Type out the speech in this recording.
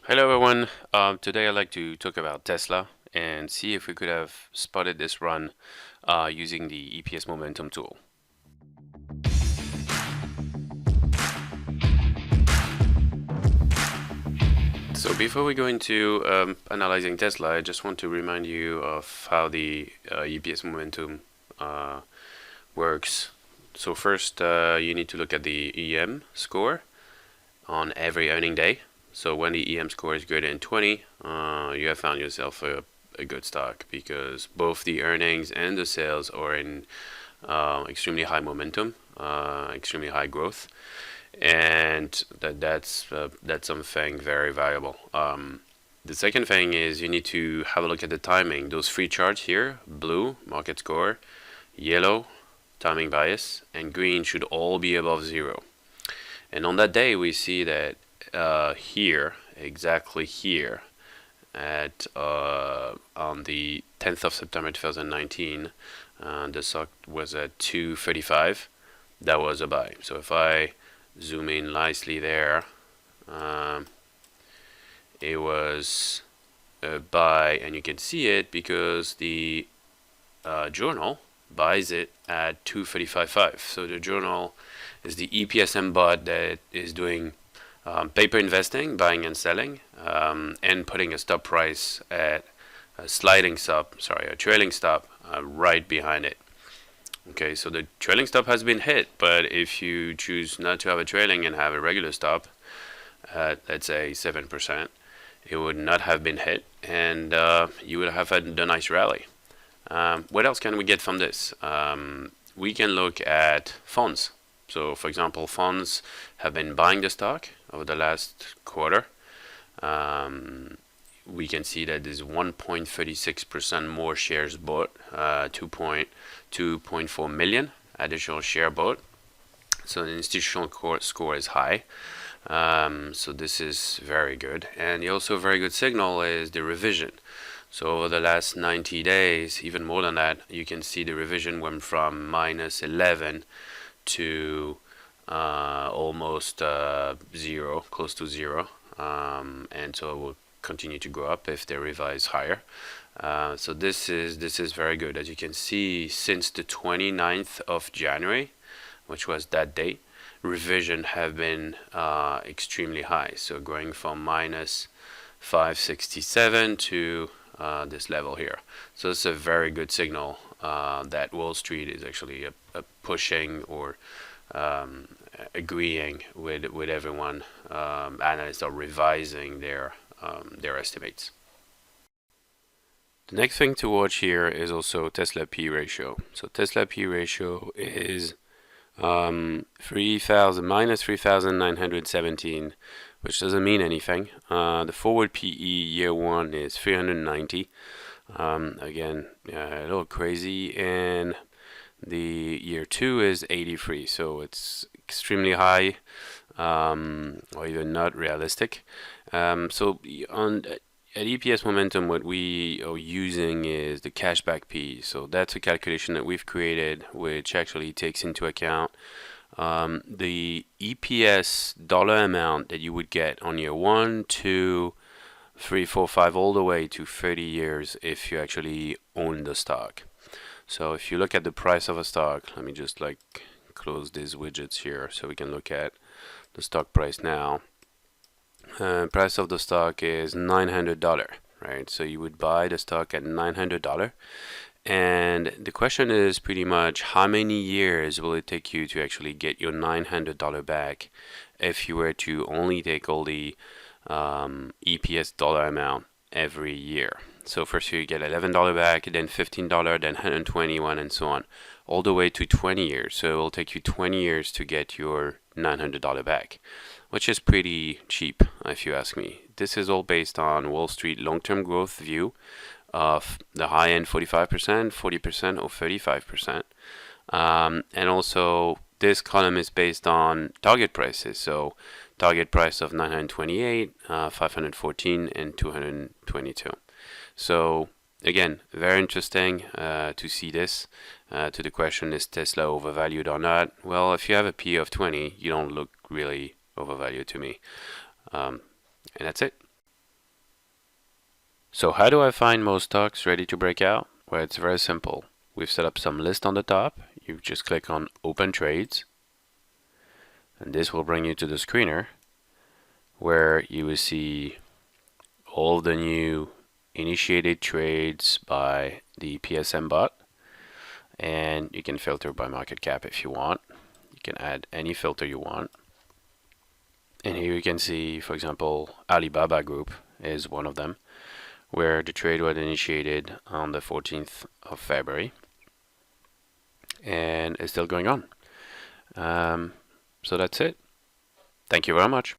Hello everyone. Today I'd like to talk about Tesla and see if we could have spotted this run using the EPS Momentum tool. So before we go into analyzing Tesla, I just want to remind you of how the EPS Momentum works. So first, you need to look at the EM score on every earning day. So when the EM score is greater than 20, you have found yourself a good stock because both the earnings and the sales are in extremely high momentum, extremely high growth, and that's something very valuable. The second thing is you need to have a look at the timing. Those three charts here: blue, market score; yellow, timing bias; and green should all be above 0. And on that day, we see that here, exactly here, at on the 10th of September 2019, the stock was at 235. That was a buy. So if I zoom in nicely there, it was a buy, and you can see it because the journal buys it at 235.5. So the journal is the EPSM bot that is doing paper investing, buying and selling, and putting a stop price at a trailing stop right behind it. Okay, so the trailing stop has been hit, but if you choose not to have a trailing and have a regular stop at, let's say, 7%, it would not have been hit, and you would have had a nice rally. What else can we get from this? We can look at funds. So, for example, funds have been buying the stock over the last quarter. We can see that there's 1.36% more shares bought, 2.4 million additional share bought. So the institutional score is high. So this is very good. And also a very good signal is the revision. So over the last 90 days, even more than that, you can see the revision went from minus 11 to almost 0, close to 0. And so it will continue to go up if they revise higher. So this is very good. As you can see, since the 29th of January, which was that date, revision have been extremely high. So going from minus 567 to this level here. So it's a very good signal that Wall Street is actually pushing or agreeing with everyone. Analysts are revising their estimates. The next thing to watch here is also Tesla P ratio. So Tesla P ratio is 3,917, which doesn't mean anything. The forward PE year 1 is 390. Again, a little crazy, and the year 2 is 83. So it's extremely high, or even not realistic. So at EPS Momentum, what we are using is the cashback P. So that's a calculation that we've created, which actually takes into account the EPS dollar amount that you would get on year 1, 2, 3, 4, 5, all the way to 30 years if you actually own the stock. So if you look at the price of a stock, let me just close these widgets here so we can look at the stock price now. Price of the stock is $900, right? So you would buy the stock at $900, and the question is pretty much how many years will it take you to actually get your $900 back if you were to only take all the EPS dollar amount every year. So first you get $11 back, then $15, then $121, and so on, all the way to 20 years. So it will take you 20 years to get your $900 back, which is pretty cheap if you ask me. This is all based on Wall Street long-term growth view of the high-end 45%, 40%, or 35%. And also this column is based on target prices. So target price of 928, 514, and 222. So again, very interesting to see this. To the question, is Tesla overvalued or not? Well, if you have a P of 20, you don't look really overvalued to me. And that's it. So how do I find most stocks ready to break out? Well, it's very simple. We've set up some list on the top. You just click on Open Trades, and this will bring you to the screener where you will see all the new initiated trades by the PSM bot, and you can filter by market cap if you want. You can add any filter you want. And here you can see, for example, Alibaba Group is one of them, where the trade was initiated on the 14th of February and is still going on. So that's it. Thank you very much.